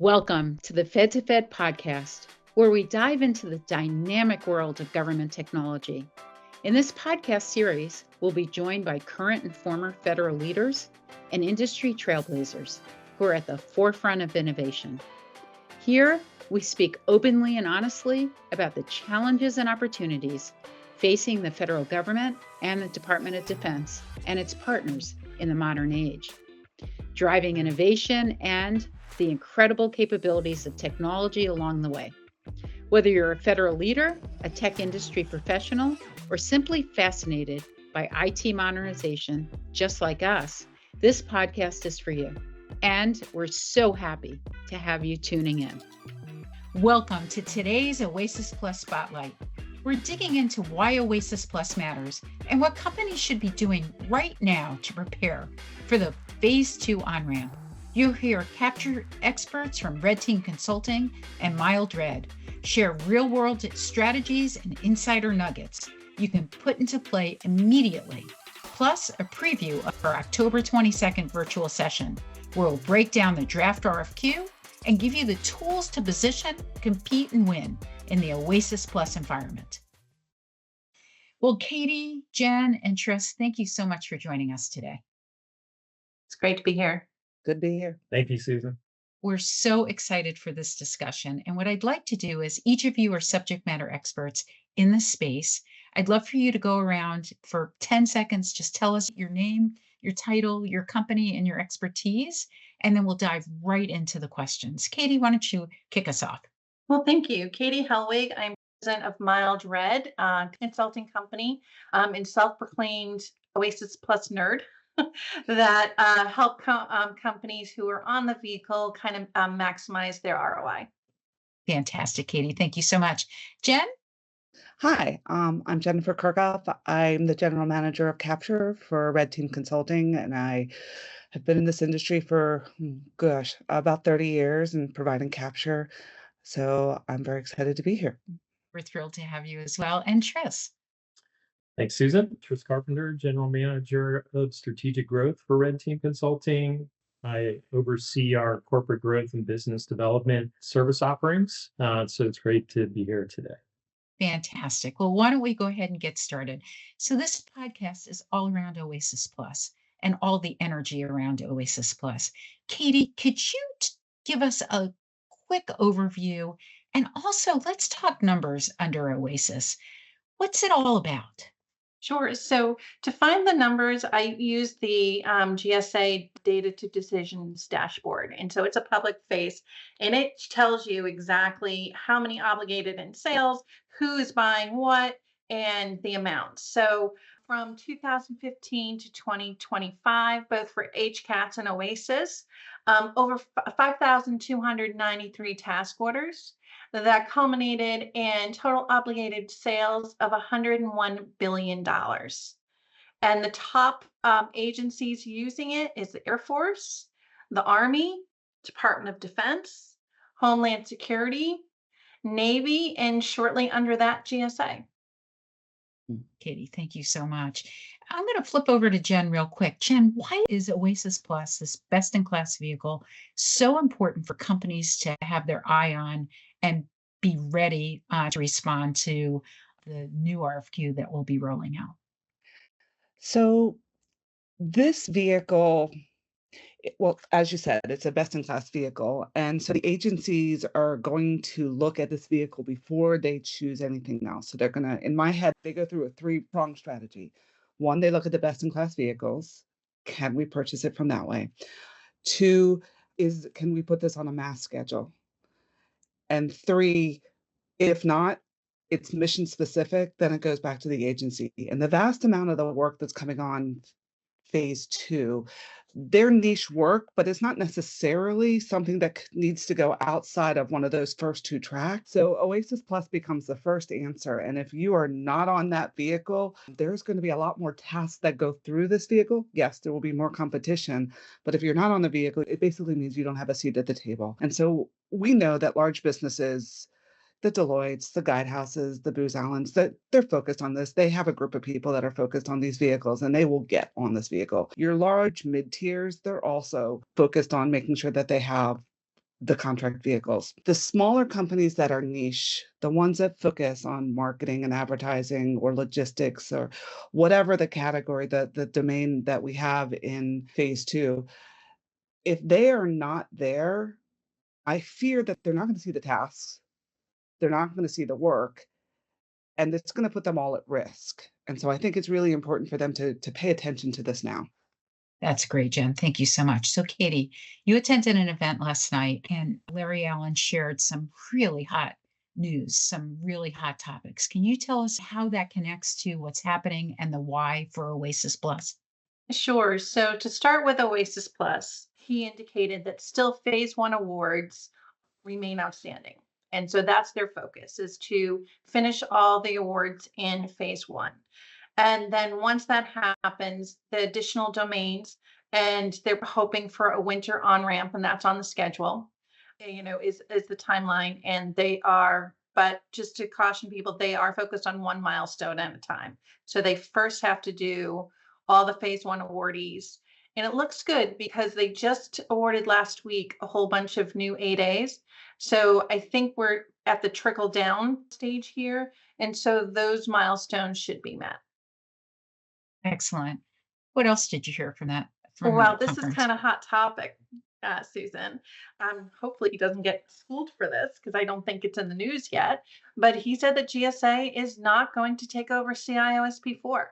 Welcome to the Fed to Fed podcast, where we dive into the dynamic world of government technology. In this podcast series, we'll be joined by current and former federal leaders and industry trailblazers who are at the forefront of innovation. Here, we speak openly and honestly about the challenges and opportunities facing the federal government and the Department of Defense and its partners in the modern age, driving innovation and the incredible capabilities of technology along the way. Whether you're a federal leader, a tech industry professional, or simply fascinated by IT modernization, just like us, this podcast is for you. And we're so happy to have you tuning in. Welcome to today's OASIS Plus Spotlight. We're digging into why OASIS Plus matters and what companies should be doing right now to prepare for the Phase 2 on-ramp. You'll hear Capture experts from Red Team Consulting and Mild Red share real-world strategies and insider nuggets you can put into play immediately, plus a preview of our October 22nd virtual session, where we'll break down the draft RFQ and give you the tools to position, compete, and win in the OASIS Plus environment. Well, Katie, Jen, and Tris, thank you so much for joining us today. It's great to be here. Good to be here. Thank you, Susan. We're so excited for this discussion. And what I'd like to do is each of you are subject matter experts in this space. I'd love for you to go around for 10 seconds. Just tell us your name, your title, your company, and your expertise. And then we'll dive right into the questions. Katie, why don't you kick us off? Well, thank you. Katie Helwig. I'm president of Mild Red consulting company and self-proclaimed OASIS Plus nerd. that help companies who are on the vehicle kind of maximize their ROI. Fantastic, Katie. Thank you so much. Jen? Hi, I'm Jennifer Kirkhoff. I'm the general manager of Capture for Red Team Consulting, and I have been in this industry for, about 30 years and providing Capture. So I'm very excited to be here. We're thrilled to have you as well. And Tris? Thanks, Susan. Tris Carpenter, General Manager of Strategic Growth for Red Team Consulting. I oversee our corporate growth and business development service offerings. So it's great to be here today. Fantastic. Well, why don't we go ahead and get started? So this podcast is all around OASIS Plus and all the energy around OASIS Plus. Katie, could you give us a quick overview? And also, let's talk numbers under OASIS. What's it all about? Sure. So to find the numbers, I use the GSA Data to Decisions dashboard. And so it's a public face, and it tells you exactly how many obligated in sales, who is buying what, and the amount. So from 2015 to 2025, both for HCATS and OASIS, over 5,293 task orders that culminated in total obligated sales of $101 billion. And the top agencies using it is the Air Force, the Army, Department of Defense, Homeland Security, Navy, and shortly under that, GSA. Katie, thank you so much. I'm going to flip over to Jen real quick. Jen, why is OASIS Plus, this best-in-class vehicle, so important for companies to have their eye on and be ready to respond to the new RFQ that will be rolling out? So this vehicle, well, as you said, it's a best-in-class vehicle. And so the agencies are going to look at this vehicle before they choose anything else. So they're going to, in my head, they go through a three-pronged strategy. One, they look at the best-in-class vehicles. Can we purchase it from that way? Two, can we put this on a mass schedule? And three, if not, it's mission specific, then it goes back to the agency. And the vast amount of the work that's coming on Phase 2, they're niche work, but it's not necessarily something that needs to go outside of one of those first two tracks. So OASIS Plus becomes the first answer. And if you are not on that vehicle, there's going to be a lot more tasks that go through this vehicle. Yes, there will be more competition, but if you're not on the vehicle, it basically means you don't have a seat at the table. And so we know that large businesses, the Deloittes, the Guidehouses, the Booz Allens, that they're focused on this. They have a group of people that are focused on these vehicles, and they will get on this vehicle. Your large mid-tiers, they're also focused on making sure that they have the contract vehicles. The smaller companies that are niche, the ones that focus on marketing and advertising or logistics or whatever the category, the domain that we have in phase two, if they are not there, I fear that they're not going to see the tasks, they're not going to see the work, and it's going to put them all at risk. And so I think it's really important for them to pay attention to this now. That's great, Jen. Thank you so much. So, Katie, you attended an event last night, and Larry Allen shared some really hot news, some really hot topics. Can you tell us how that connects to what's happening and the why for Oasis Plus? Sure. So to start with OASIS Plus, he indicated that still phase one awards remain outstanding. And so that's their focus, is to finish all the awards in phase one. And then once that happens, the additional domains, and they're hoping for a winter on ramp, and that's on the schedule, is the timeline. And they are, but just to caution people, they are focused on one milestone at a time. So they first have to do all the phase one awardees. And it looks good because they just awarded last week a whole bunch of new 8As. So I think we're at the trickle down stage here. And so those milestones should be met. Excellent. What else did you hear from that? Well, this is kind of hot topic, Susan. Hopefully he doesn't get schooled for this because I don't think it's in the news yet. But he said that GSA is not going to take over CIOSP4.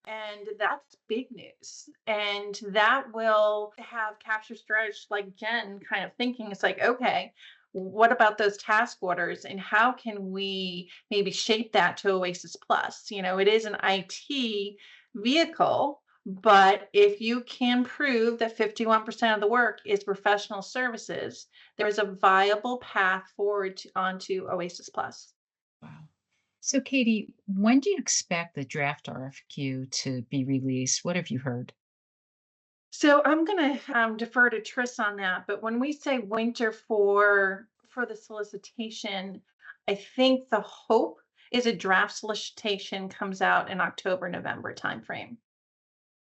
And that's big news. And that will have capture strategists like Jen kind of thinking, it's like, okay, what about those task orders and how can we maybe shape that to OASIS Plus? It is an IT vehicle, but if you can prove that 51% of the work is professional services, there is a viable path forward onto OASIS Plus. Wow. So, Katie, when do you expect the draft RFQ to be released? What have you heard? So I'm going to defer to Tris on that. But when we say winter for the solicitation, I think the hope is a draft solicitation comes out in October, November timeframe.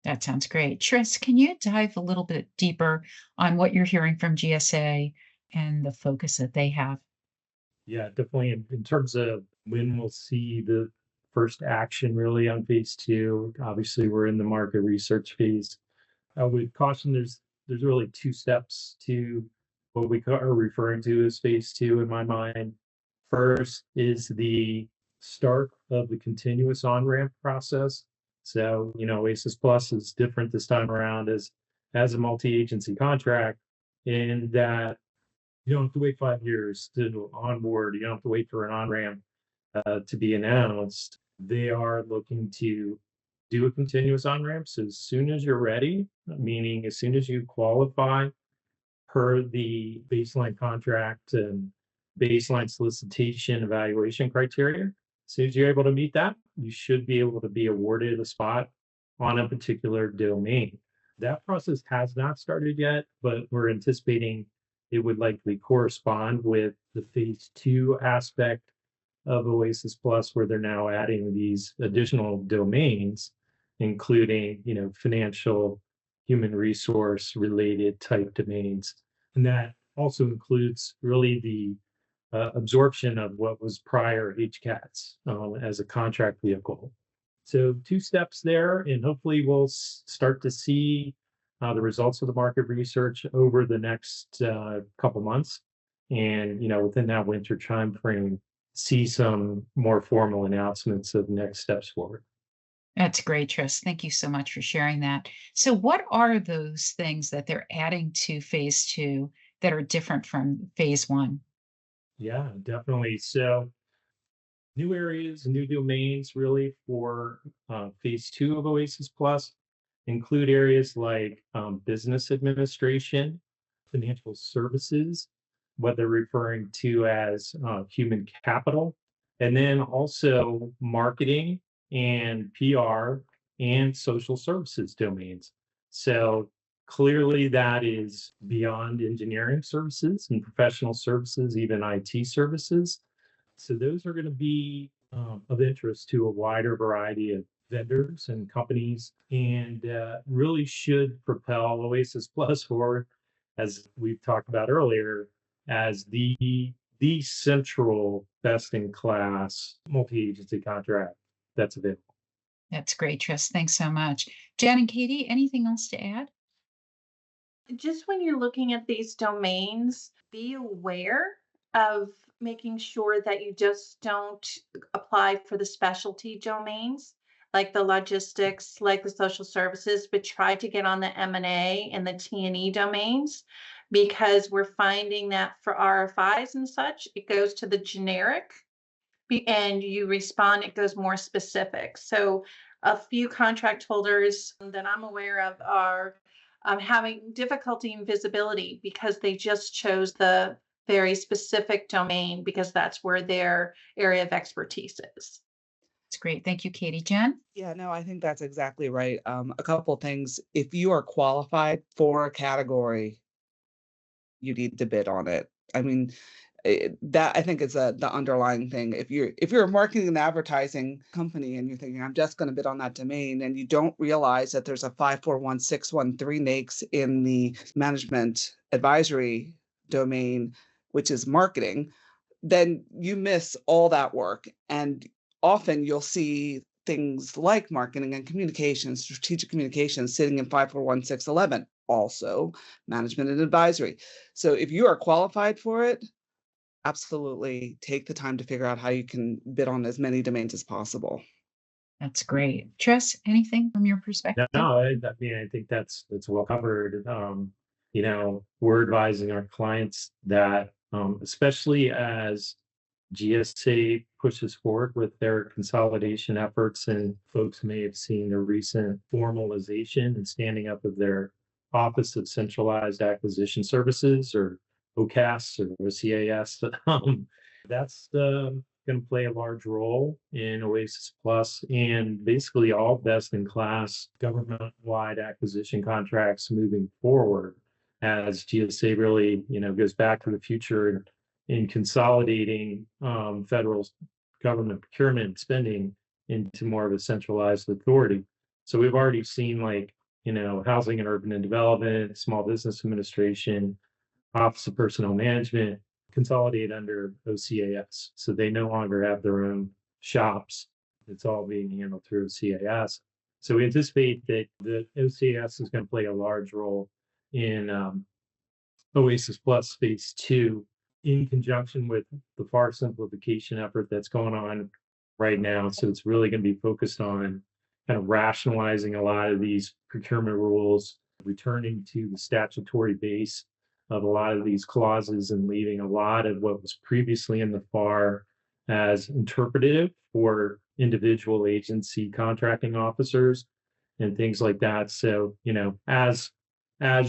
That sounds great. Tris, can you dive a little bit deeper on what you're hearing from GSA and the focus that they have? Yeah, definitely. In terms of when we'll see the first action really on phase two, obviously we're in the market research phase. I would caution there's really two steps to what we are referring to as phase two in my mind. First is the start of the continuous on-ramp process. So, OASIS Plus is different this time around as a multi-agency contract in that you don't have to wait 5 years to onboard. You don't have to wait for an on-ramp to be announced. They are looking to do a continuous on-ramp. So as soon as you're ready, meaning as soon as you qualify per the baseline contract and baseline solicitation evaluation criteria, as soon as you're able to meet that, you should be able to be awarded a spot on a particular domain. That process has not started yet, but we're anticipating it would likely correspond with the phase two aspect of OASIS Plus, where they're now adding these additional domains, including, financial, human resource related type domains. And that also includes really the absorption of what was prior HCATs as a contract vehicle. So 2 steps there, and hopefully we'll start to see the results of the market research over the next couple months. And, within that winter time frame, see some more formal announcements of next steps forward. That's great, Tris. Thank you so much for sharing that. So, what are those things that they're adding to phase two that are different from phase one? Yeah, definitely. So, new areas, new domains really for phase two of OASIS Plus include areas like business administration, financial services, what they're referring to as human capital, and then also marketing and PR and social services domains. So clearly that is beyond engineering services and professional services, even IT services. So those are going to be of interest to a wider variety of vendors and companies, and really should propel OASIS Plus forward. As we've talked about earlier, as the central best-in-class multi-agency contract that's available. That's great, Tris. Thanks so much. Jen and Katie, anything else to add? Just when you're looking at these domains, be aware of making sure that you just don't apply for the specialty domains like the logistics, like the social services, but try to get on the M&A and the T&E domains, because we're finding that for RFIs and such, it goes to the generic and you respond, it goes more specific. So a few contract holders that I'm aware of are having difficulty in visibility because they just chose the very specific domain because that's where their area of expertise is. That's great. Thank you, Katie. Jen? Yeah, no, I think that's exactly right. A couple things. If you are qualified for a category, you need to bid on it. I mean, that I think is the underlying thing. If you're a marketing and advertising company and you're thinking, I'm just going to bid on that domain, and you don't realize that there's a 541613 NAICS in the management advisory domain, which is marketing, then you miss all that work. And often you'll see things like marketing and communications, strategic communications sitting in 541611, also management and advisory. So if you are qualified for it, absolutely take the time to figure out how you can bid on as many domains as possible. That's great. Tris, anything from your perspective? No, I mean, I think that's well covered. We're advising our clients that, especially as GSA pushes forward with their consolidation efforts, and folks may have seen the recent formalization and standing up of their Office of Centralized Acquisition Services, or OCAS or OCAS. That's going to play a large role in OASIS Plus and basically all best-in-class government-wide acquisition contracts moving forward, as GSA really, goes back to the future in consolidating federal government procurement spending into more of a centralized authority. So we've already seen, like, Housing and Urban Development, Small Business Administration, Office of Personnel Management consolidate under OCAS. So they no longer have their own shops. It's all being handled through OCAS. So we anticipate that the OCAS is going to play a large role in OASIS Plus Phase 2, in conjunction with the FAR simplification effort that's going on right now. So it's really going to be focused on kind of rationalizing a lot of these procurement rules, returning to the statutory base of a lot of these clauses, and leaving a lot of what was previously in the FAR as interpretative for individual agency contracting officers and things like that. So, as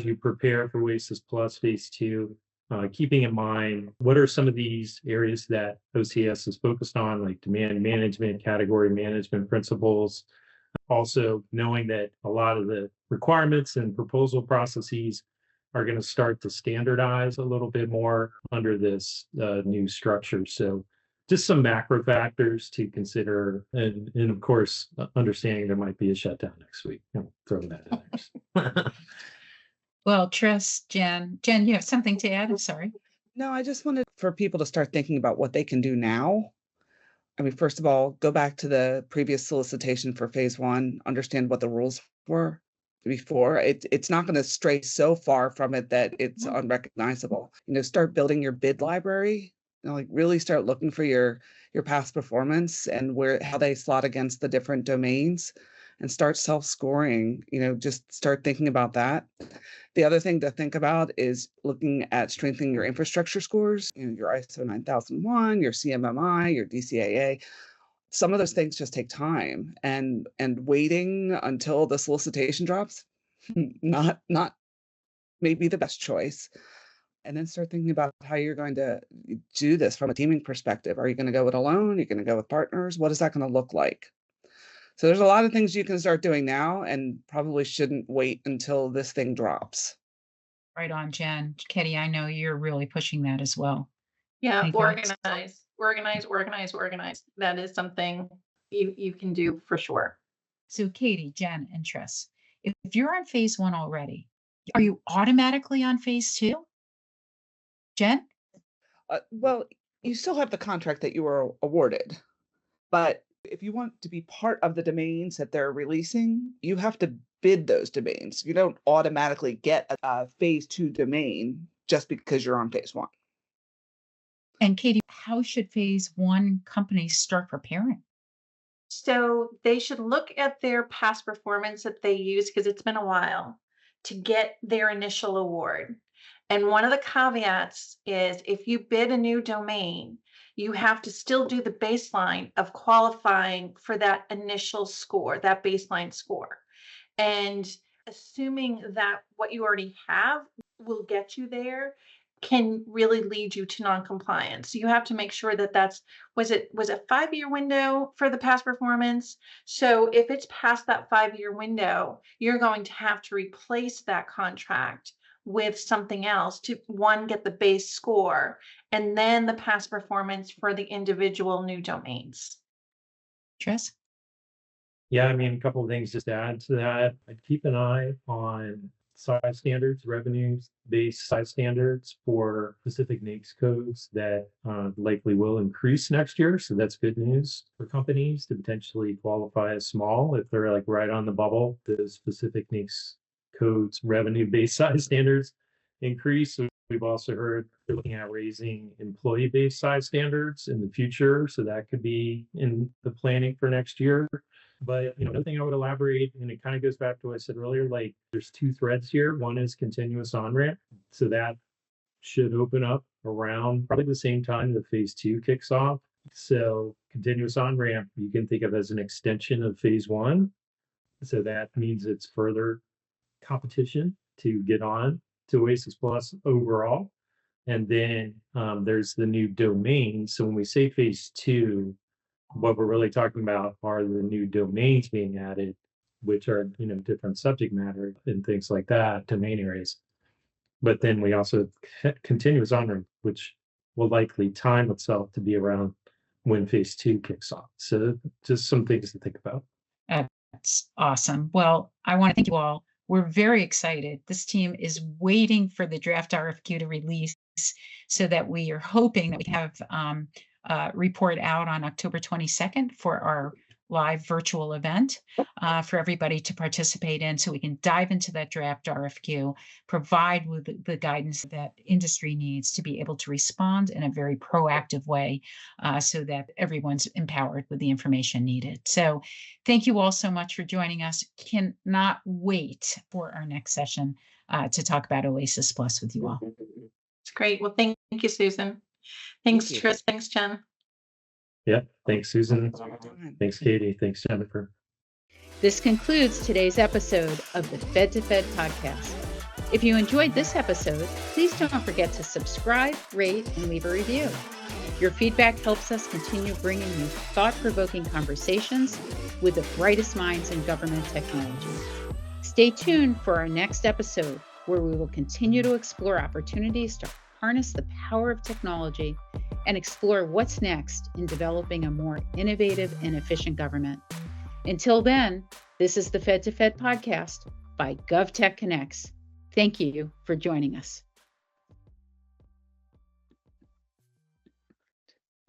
you prepare for OASIS Plus Phase 2, keeping in mind what are some of these areas that OCS is focused on, like demand management, category management principles. Also knowing that a lot of the requirements and proposal processes are going to start to standardize a little bit more under this new structure. So just some macro factors to consider, and of course, understanding there might be a shutdown next week. Throw that in there. Well, Tris, Jen, you have something to add? I'm sorry. No, I just wanted for people to start thinking about what they can do now. I mean, first of all, go back to the previous solicitation for Phase 1, understand what the rules were before. It's not going to stray so far from it that it's unrecognizable. Start building your bid library. Like really start looking for your past performance and how they slot against the different domains, and start self-scoring. Just start thinking about that. The other thing to think about is looking at strengthening your infrastructure scores, your ISO 9001, your CMMI, your DCAA. Some of those things just take time, and waiting until the solicitation drops, not maybe the best choice. And then start thinking about how you're going to do this from a teaming perspective. Are you going to go it alone? Are you going to go with partners? What is that going to look like? So there's a lot of things you can start doing now, and probably shouldn't wait until this thing drops. Right on, Jen. Katie, I know you're really pushing that as well. Yeah, organize. That is something you can do for sure. So Katie, Jen, and Tris, if you're on Phase 1 already, are you automatically on Phase 2? Jen? Well, you still have the contract that you were awarded, but if you want to be part of the domains that they're releasing, you have to bid those domains. You don't automatically get a phase 2 domain just because you're on phase 1. And Katie, how should phase 1 companies start preparing? So they should look at their past performance that they use, because it's been a while, to get their initial award. And one of the caveats is if you bid a new domain, you have to still do the baseline of qualifying for that initial score, that baseline score. And assuming that what you already have will get you there can really lead you to non-compliance. So you have to make sure that was a 5-year window for the past performance. So if it's past that 5-year window, you're going to have to replace that contract with something else to, one, get the base score, and then the past performance for the individual new domains. Jess? Yeah, I mean, a couple of things just to add to that. I'd keep an eye on size standards, revenue-based size standards for specific NAICS codes that likely will increase next year. So that's good news for companies to potentially qualify as small if they're like right on the bubble. The specific NAICS codes, revenue-based size standards increase. So we've also heard they're looking at raising employee-based size standards in the future. So that could be in the planning for next year. But another thing I would elaborate, and it kind of goes back to what I said earlier, like there's 2 threads here. One is continuous on-ramp. So that should open up around probably the same time the phase 2 kicks off. So continuous on-ramp, you can think of as an extension of phase 1. So that means it's further competition to get on to OASIS Plus overall. And then there's the new domains. So when we say phase 2, what we're really talking about are the new domains being added, which are, different subject matter and things like that, domain areas. But then we also continuous on-ramp, which will likely time itself to be around when phase 2 kicks off. So just some things to think about. That's awesome. Well, I want to thank you all. We're very excited. This team is waiting for the draft RFQ to release so that we are hoping that we have report out on October 22nd for our live virtual event for everybody to participate in, so we can dive into that draft RFQ, provide with the guidance that industry needs to be able to respond in a very proactive way so that everyone's empowered with the information needed. So thank you all so much for joining us. Cannot wait for our next session to talk about OASIS Plus with you all. It's great. Well, thank you, Susan. Thanks, Tris. Thanks, Jen. Yeah. Thanks, Susan. Thanks, Katie. Thanks, Jennifer. This concludes today's episode of the Fed to Fed podcast. If you enjoyed this episode, please don't forget to subscribe, rate, and leave a review. Your feedback helps us continue bringing you thought-provoking conversations with the brightest minds in government technology. Stay tuned for our next episode, where we will continue to explore opportunities to harness the power of technology and explore what's next in developing a more innovative and efficient government. Until then, this is the Fed to Fed podcast by GovTech Connects. Thank you for joining us.